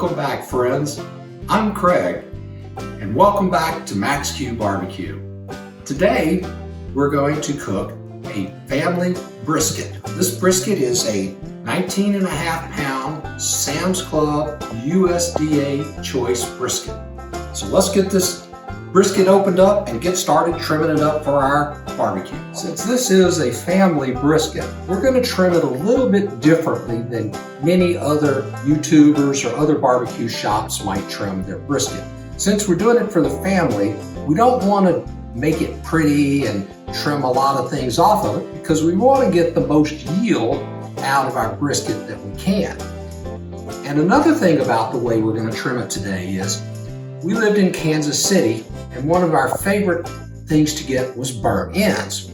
Welcome back, friends. I'm Craig, and welcome back to Max Q Barbecue. Today, we're going to cook a family brisket. This brisket is a 19.5-pound Sam's Club USDA choice brisket. So let's get this brisket opened up and get started trimming it up for our barbecue. Since this is a family brisket, we're going to trim it a little bit differently than many other YouTubers or other barbecue shops might trim their brisket. Since we're doing it for the family, we don't want to make it pretty and trim a lot of things off of it because we want to get the most yield out of our brisket that we can. And another thing about the way we're going to trim it today is we lived in Kansas City, and one of our favorite things to get was burnt ends.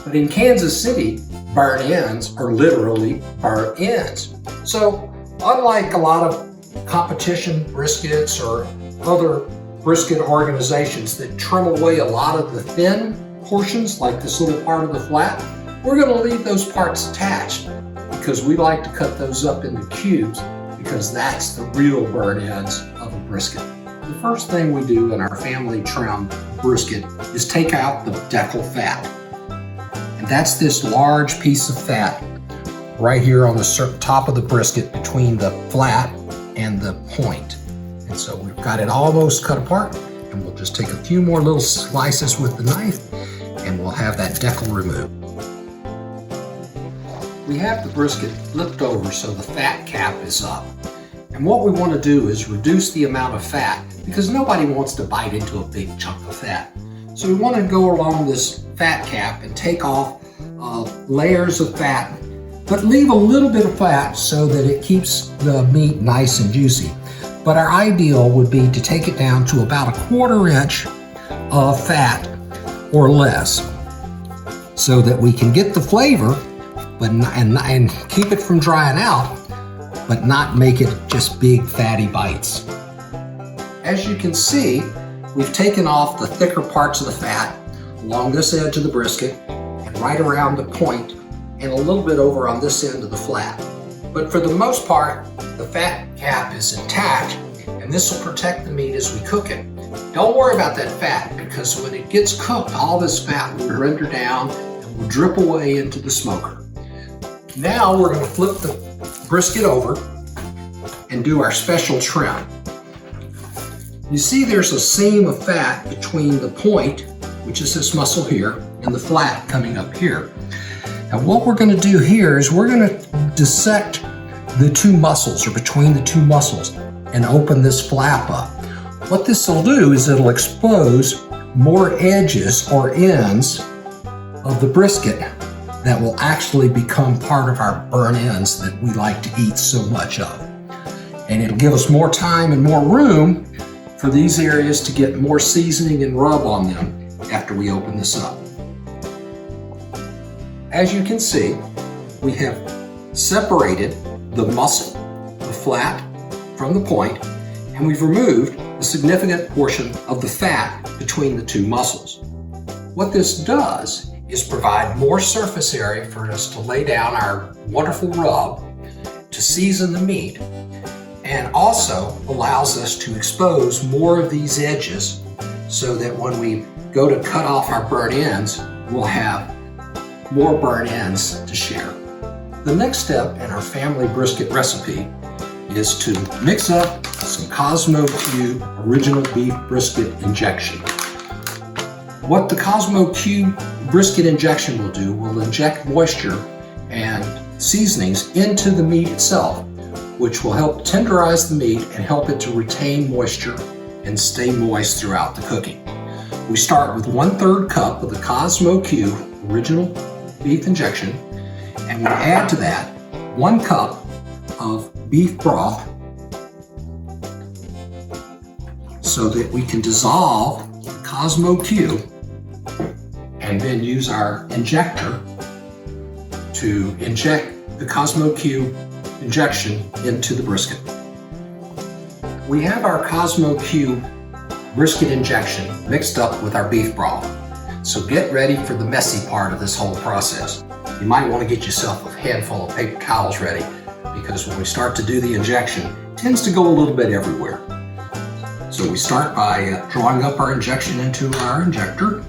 But in Kansas City, burnt ends are literally burnt ends. So unlike a lot of competition briskets or other brisket organizations that trim away a lot of the thin portions, like this little part of the flat, we're going to leave those parts attached because we like to cut those up into cubes because that's the real burnt ends of a brisket. The first thing we do in our family trim brisket is take out the decal fat. And that's this large piece of fat right here on the top of the brisket between the flat and the point. And so we've got it almost cut apart, and we'll just take a few more little slices with the knife and we'll have that decal removed. We have the brisket flipped over so the fat cap is up. And what we want to do is reduce the amount of fat because nobody wants to bite into a big chunk of fat. So we want to go along this fat cap and take off layers of fat, but leave a little bit of fat so that it keeps the meat nice and juicy. But our ideal would be to take it down to about 1/4 inch of fat or less so that we can get the flavor and keep it from drying out, but not make it just big fatty bites. As you can see, we've taken off the thicker parts of the fat along this edge of the brisket and right around the point and a little bit over on this end of the flat. But for the most part, the fat cap is intact, and this will protect the meat as we cook it. Don't worry about that fat because when it gets cooked, all this fat will render down and will drip away into the smoker. Now we're going to flip the brisket over and do our special trim. You see there's a seam of fat between the point, which is this muscle here, and the flat coming up here. Now what we're going to do here is we're going to dissect the two muscles, or between the two muscles, and open this flap up. What this will do is it'll expose more edges or ends of the brisket that will actually become part of our burnt ends that we like to eat so much of. And it'll give us more time and more room for these areas to get more seasoning and rub on them after we open this up. As you can see, we have separated the muscle, the flat, from the point, and we've removed a significant portion of the fat between the two muscles. What this does is provide more surface area for us to lay down our wonderful rub to season the meat, and also allows us to expose more of these edges so that when we go to cut off our burnt ends, we'll have more burnt ends to share. The next step in our family brisket recipe is to mix up some Cosmo Q original beef brisket injection. What the Cosmo Q brisket injection will do will inject moisture and seasonings into the meat itself, which will help tenderize the meat and help it to retain moisture and stay moist throughout the cooking. We start with 1/3 cup of the Cosmo Q original beef injection, and we add to that 1 cup of beef broth so that we can dissolve the Cosmo Q and then use our injector to inject the Cosmo Q injection into the brisket. We have our Cosmo Q brisket injection mixed up with our beef broth. So get ready for the messy part of this whole process. You might want to get yourself a handful of paper towels ready because when we start to do the injection, it tends to go a little bit everywhere. So we start by drawing up our injection into our injector.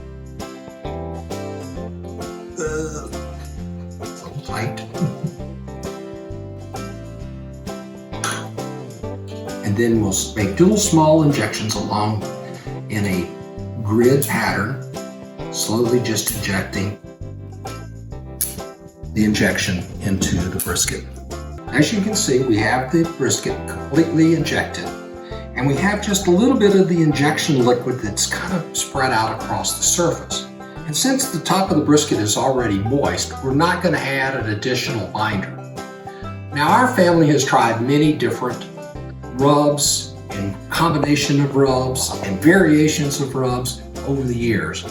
It's a little tight. And then we'll make little small injections along in a grid pattern, slowly just injecting the injection into the brisket. As you can see, we have the brisket completely injected, and we have just a little bit of the injection liquid that's kind of spread out across the surface. And since the top of the brisket is already moist, we're not going to add an additional binder. Now, our family has tried many different rubs and combination of rubs and variations of rubs over the years.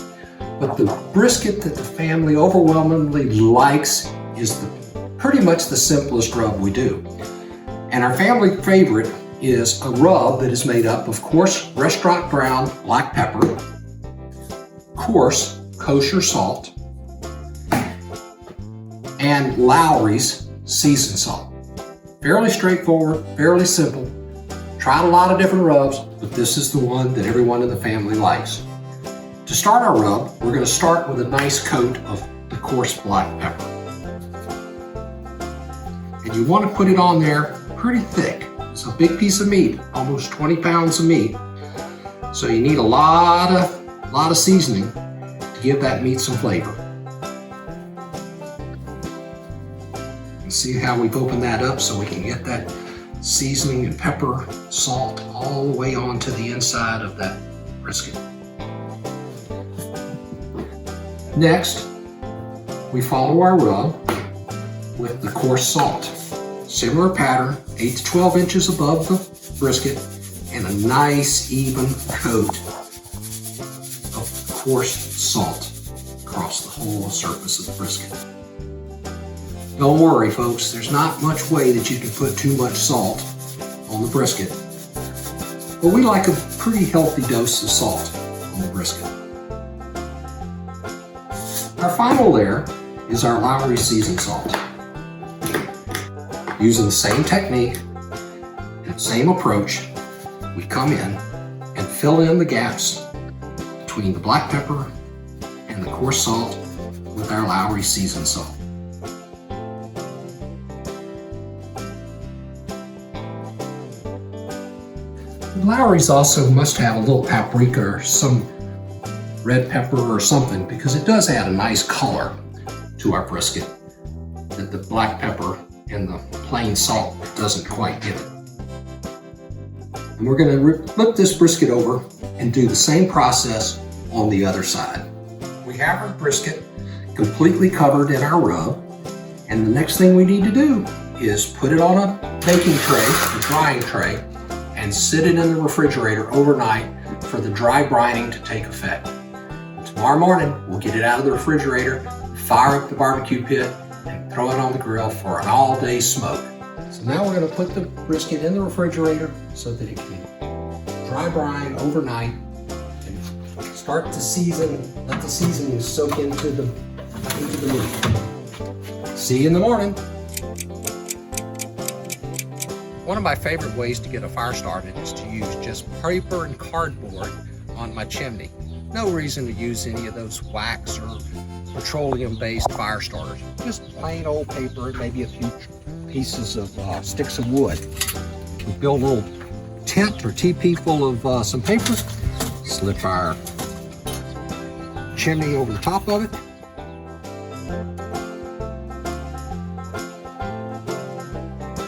But the brisket that the family overwhelmingly likes is pretty much the simplest rub we do. And our family favorite is a rub that is made up of coarse restaurant ground black pepper, coarse kosher salt, and Lowry's seasoned salt. Fairly straightforward, fairly simple. Tried a lot of different rubs, but this is the one that everyone in the family likes. To start our rub, we're going to start with a nice coat of the coarse black pepper. And you want to put it on there pretty thick. It's a big piece of meat, almost 20 pounds of meat. So you need a lot of seasoning to give that meat some flavor. And see how we've opened that up so we can get that seasoning and pepper, salt all the way onto the inside of that brisket. Next, we follow our rub with the coarse salt. Similar pattern, 8 to 12 inches above the brisket, and a nice even coat of coarse salt across the whole surface of the brisket. Don't worry, folks, there's not much way that you can put too much salt on the brisket, but we like a pretty healthy dose of salt on the brisket. Our final layer is our Lowry seasoned salt. Using the same technique and same approach, we come in and fill in the gaps between the black pepper and the coarse salt with our Lowry seasoned salt. Lowry's also must have a little paprika or some red pepper or something, because it does add a nice color to our brisket that the black pepper and the plain salt doesn't quite give it. And we're going to flip this brisket over and do the same process on the other side. We have our brisket completely covered in our rub, and the next thing we need to do is put it on a baking tray, a drying tray, and sit it in the refrigerator overnight for the dry brining to take effect. Tomorrow morning, we'll get it out of the refrigerator, fire up the barbecue pit, and throw it on the grill for an all-day smoke. So now we're going to put the brisket in the refrigerator so that it can dry brine overnight and start to season, let the seasoning soak into the meat. See you in the morning. One of my favorite ways to get a fire started is to use just paper and cardboard on my chimney. No reason to use any of those wax or petroleum-based fire starters. Just plain old paper and maybe a few pieces of sticks of wood. We build a little tent or teepee full of some paper, slip our chimney over the top of it.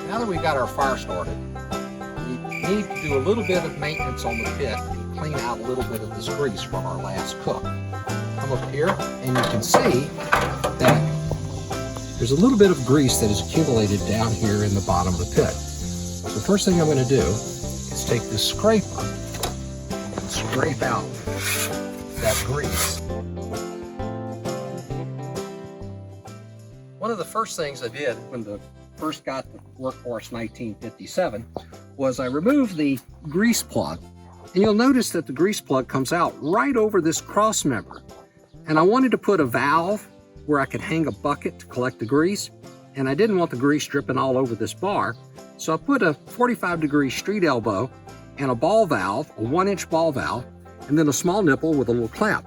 Now that we've got our fire started, we need to do a little bit of maintenance on the pit and clean out a little bit of this grease from our last cook. Come up here and you can see that there's a little bit of grease that has accumulated down here in the bottom of the pit. So the first thing I'm going to do is take this scraper and scrape out that grease. One of the first things I did when I first got the Workhorse 1957 was I removed the grease plug. And you'll notice that the grease plug comes out right over this cross member. And I wanted to put a valve where I could hang a bucket to collect the grease. And I didn't want the grease dripping all over this bar. So I put a 45-degree street elbow and a ball valve, a 1-inch ball valve, and then a small nipple with a little clamp.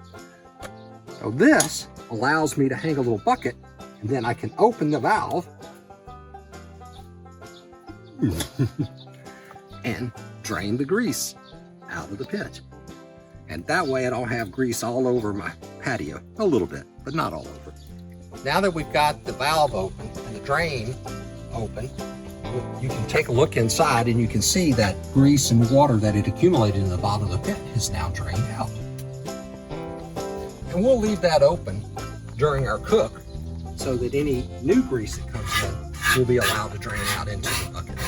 So this allows me to hang a little bucket, and then I can open the valve and drain the grease out of the pit. And that way I don't have grease all over my patio. A little bit, but not all over. Now that we've got the valve open and the drain open, you can take a look inside and you can see that grease and water that had accumulated in the bottom of the pit is now drained out. And we'll leave that open during our cook so that any new grease that comes in will be allowed to drain out into the bucket.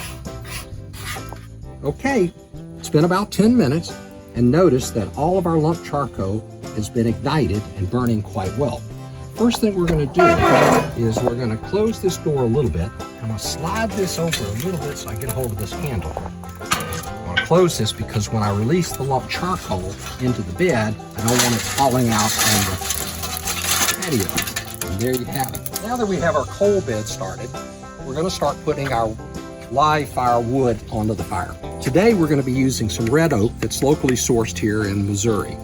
Okay, it's been about 10 minutes, and notice that all of our lump charcoal has been ignited and burning quite well. First thing we're going to do is we're going to close this door a little bit. I'm going to slide this over a little bit so I get a hold of this handle. I'm going to close this because when I release the lump charcoal into the bed, I don't want it falling out on the patio. And there you have it. Now that we have our coal bed started, we're going to start putting our live fire wood onto the fire. Today we're going to be using some red oak that's locally sourced here in Missouri.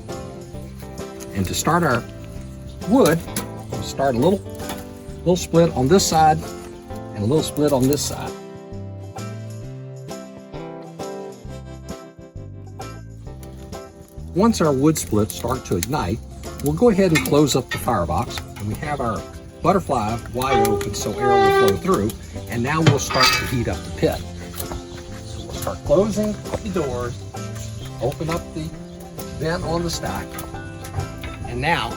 And to start our wood, we'll start a little split on this side and a little split on this side. Once our wood splits start to ignite, we'll go ahead and close up the firebox, and we have our butterfly wide open so air will flow through, and now we'll start to heat up the pit. So we'll start closing the doors, open up the vent on the stack, and now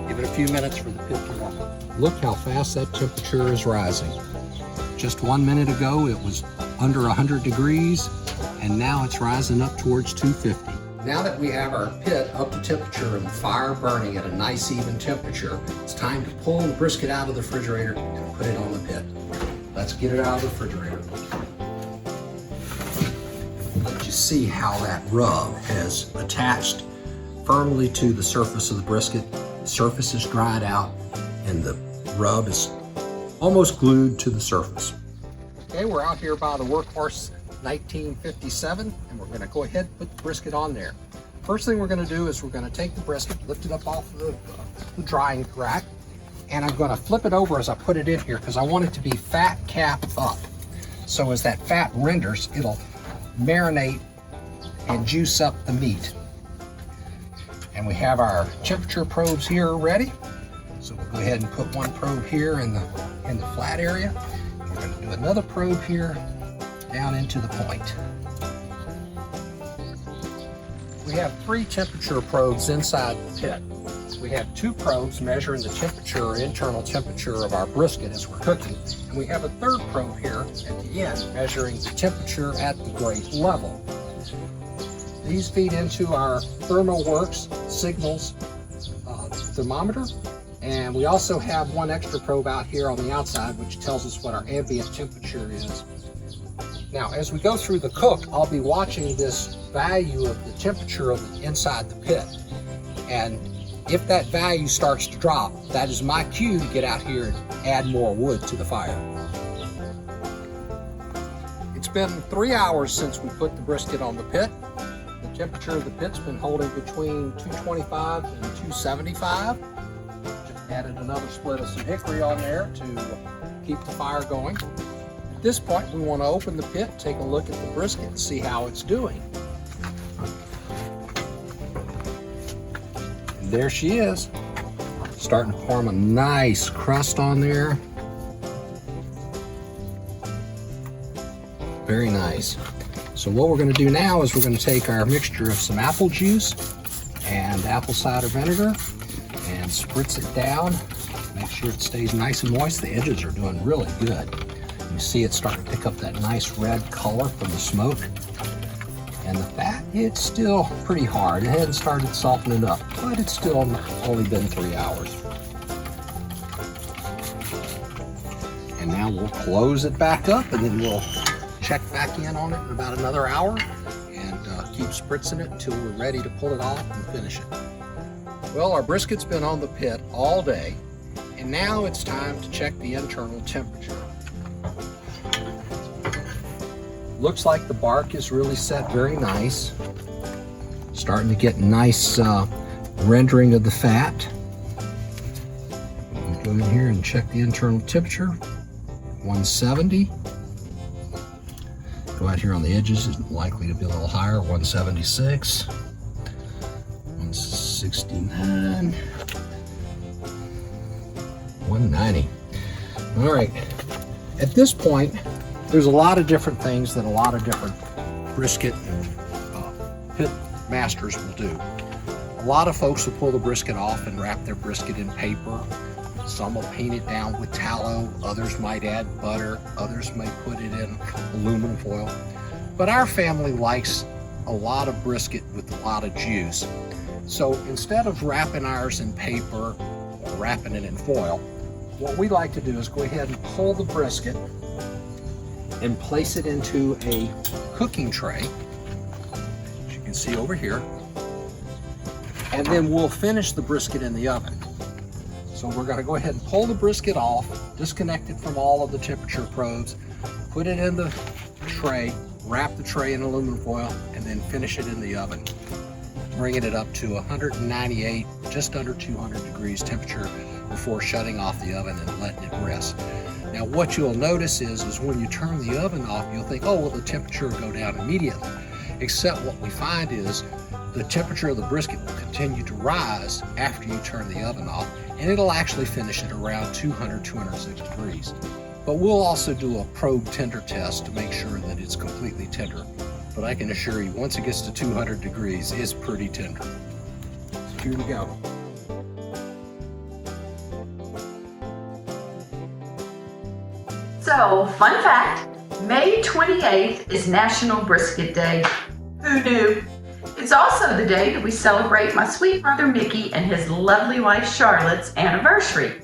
give it a few minutes for the pit to warm up. Look how fast that temperature is rising. Just 1 minute ago it was under 100 degrees, and now it's rising up towards 250. Now that we have our pit up to temperature and the fire burning at a nice even temperature, it's time to pull the brisket out of the refrigerator and put it on the pit. Let's get it out of the refrigerator. Let you see how that rub has attached firmly to the surface of the brisket. The surface is dried out and the rub is almost glued to the surface. Okay, we're out here by the Workhorse 1957, and we're going to go ahead and put the brisket on there. First thing we're going to do is we're going to take the brisket, lift it up off of the drying rack, and I'm going to flip it over as I put it in here because I want it to be fat cap up. So as that fat renders, it'll marinate and juice up the meat. And we have our temperature probes here ready. So we'll go ahead and put one probe here in the flat area. We're going to do another probe here down into the point. We have 3 temperature probes inside the pit. We have 2 probes measuring the temperature or internal temperature of our brisket as we're cooking. And we have a 3rd probe here at the end measuring the temperature at the grate level. These feed into our ThermoWorks Signals thermometer. And we also have one extra probe out here on the outside which tells us what our ambient temperature is. Now, as we go through the cook, I'll be watching this value of the temperature of inside the pit. And if that value starts to drop, that is my cue to get out here and add more wood to the fire. It's been 3 hours since we put the brisket on the pit. The temperature of the pit's been holding between 225 and 275. Just added another split of some hickory on there to keep the fire going. At this point, we want to open the pit, take a look at the brisket, and see how it's doing. And there she is, starting to form a nice crust on there. Very nice. So what we're going to do now is we're going to take our mixture of some apple juice and apple cider vinegar and spritz it down. Make sure it stays nice and moist. The edges are doing really good. You see it starting to pick up that nice red color from the smoke. And the fat, it's still pretty hard. It hadn't started softening up, but it's still only been 3 hours. And now we'll close it back up, and then we'll check back in on it in about another hour and keep spritzing it until we're ready to pull it off and finish it. Well, our brisket's been on the pit all day, and now it's time to check the internal temperature. Looks like the bark is really set very nice. Starting to get nice rendering of the fat. Go in here and check the internal temperature. 170. Go out here on the edges, it's likely to be a little higher. 176. 169. 190. All right. At this point, there's a lot of different things that a lot of different brisket and pit masters will do. A lot of folks will pull the brisket off and wrap their brisket in paper. Some will paint it down with tallow. Others might add butter. Others may put it in aluminum foil. But our family likes a lot of brisket with a lot of juice. So instead of wrapping ours in paper or wrapping it in foil, what we like to do is go ahead and pull the brisket and place it into a cooking tray, as you can see over here, and then we'll finish the brisket in the oven. So we're going to go ahead and pull the brisket off, disconnect it from all of the temperature probes, put it in the tray, wrap the tray in aluminum foil, and then finish it in the oven, bringing it up to 198, just under 200 degrees temperature before shutting off the oven and letting it rest. Now what you'll notice is when you turn the oven off, you'll think, oh, well, the temperature will go down immediately. Except what we find is the temperature of the brisket will continue to rise after you turn the oven off, and it'll actually finish at around 200, 206 degrees. But we'll also do a probe tender test to make sure that it's completely tender. But I can assure you, once it gets to 200 degrees, it's pretty tender. So here we go. So, fun fact, May 28th is National Brisket Day. Who knew? It's also the day that we celebrate my sweet brother Mickey and his lovely wife Charlotte's anniversary.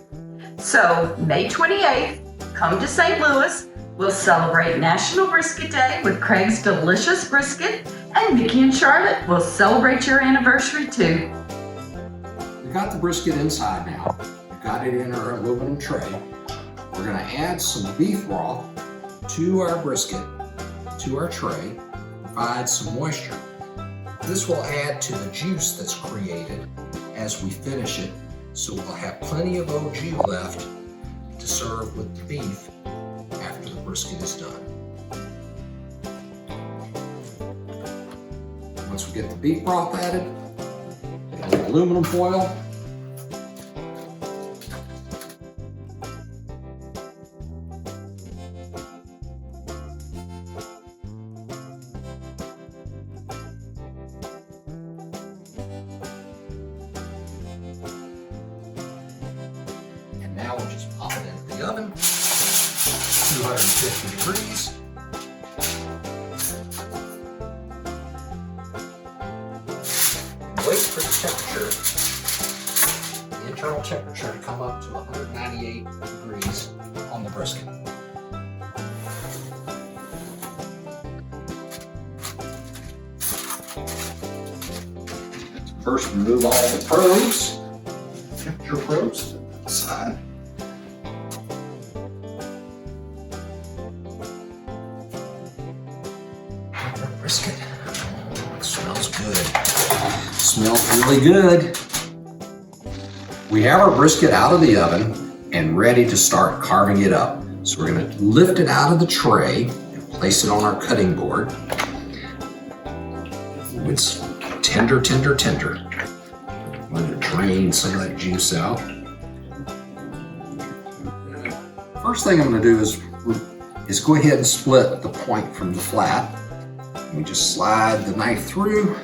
So, May 28th, come to St. Louis. We'll celebrate National Brisket Day with Craig's Delicious Brisket, and Mickey and Charlotte will celebrate your anniversary too. We got the brisket inside now. We got it in our aluminum tray. We're going to add some beef broth to our brisket, to our tray, provide some moisture. This will add to the juice that's created as we finish it, so we'll have plenty of au jus left to serve with the beef after the brisket is done. Once we get the beef broth added, put it in aluminum foil. Now we'll just pop it into the oven, 250 degrees. Wait for the temperature, the internal temperature to come up to 198 degrees on the brisket. First, remove all the probes, temperature probes to the side. Brisket. Oh, it smells good. Smells really good. We have our brisket out of the oven and ready to start carving it up. So we're going to lift it out of the tray and place it on our cutting board. It's tender, tender, tender. I'm going to drain some of that juice out. First thing I'm going to do is go ahead and split the point from the flat. We just slide the knife through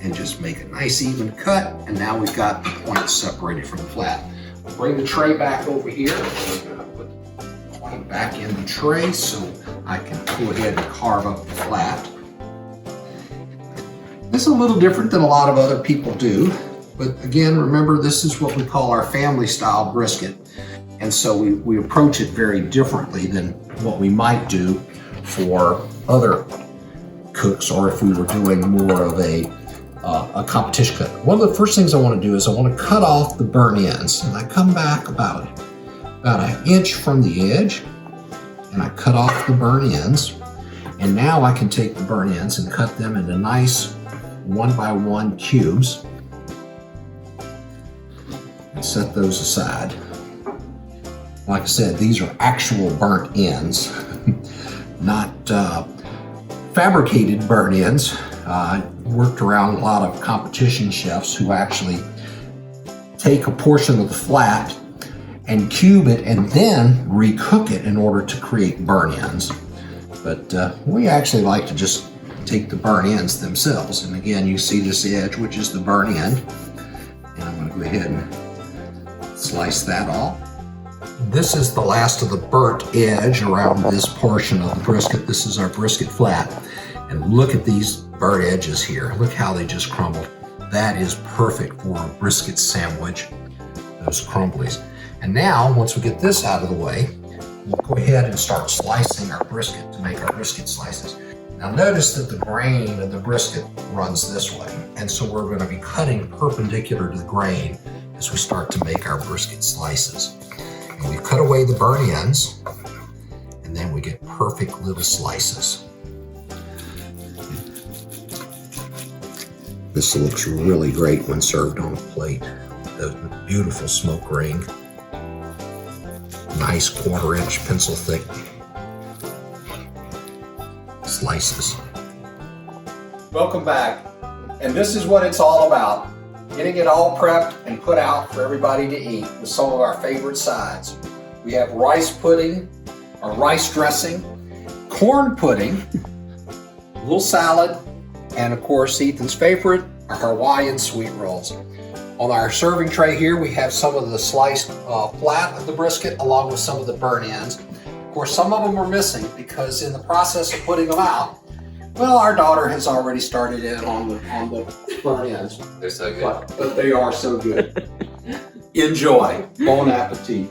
and just make a nice even cut, and now we've got the point separated from the flat. We'll bring the tray back over here. We're going to put the point back in the tray so I can go ahead and carve up the flat. This is a little different than a lot of other people do, but again, remember, this is what we call our family style brisket, and so we approach it very differently than what we might do for other cooks, or if we were doing more of a competition cut. One of the first things I want to do is I want to cut off the burn ends, and I come back about an inch from the edge, and I cut off the burn ends, And now I can take the burnt ends and cut them into nice 1x1 cubes and set those aside. Like I said, these are actual burnt ends, not fabricated burnt ends. Worked around a lot of competition chefs who actually take a portion of the flat and cube it and then recook it in order to create burnt ends. But we actually like to just take the burnt ends themselves. And again, you see this edge, which is the burnt end. And I'm going to go ahead and slice that off. This is the last of the burnt edge around this portion of the brisket. This is our brisket flat. And look at these burnt edges here. Look how they just crumbled. That is perfect for a brisket sandwich, those crumblies. And now, once we get this out of the way, we'll go ahead and start slicing our brisket to make our brisket slices. Now notice that the grain of the brisket runs this way. And so we're going to be cutting perpendicular to the grain as we start to make our brisket slices. And we cut away the burnt ends, and then we get perfect little slices. This looks really great when served on a plate. Those beautiful smoke ring. Nice 1/4 inch pencil thick slices. Welcome back. And this is what it's all about. Getting it all prepped and put out for everybody to eat with some of our favorite sides. We have rice pudding or rice dressing, corn pudding, a little salad, and of course Ethan's favorite, our Hawaiian sweet rolls. On our serving tray here, we have some of the sliced flat of the brisket along with some of the burnt ends. Of course, some of them are missing because in the process of putting them out, well, our daughter has already started in on the burnt ends. They're so good. But they are so good. Enjoy. Bon appetit.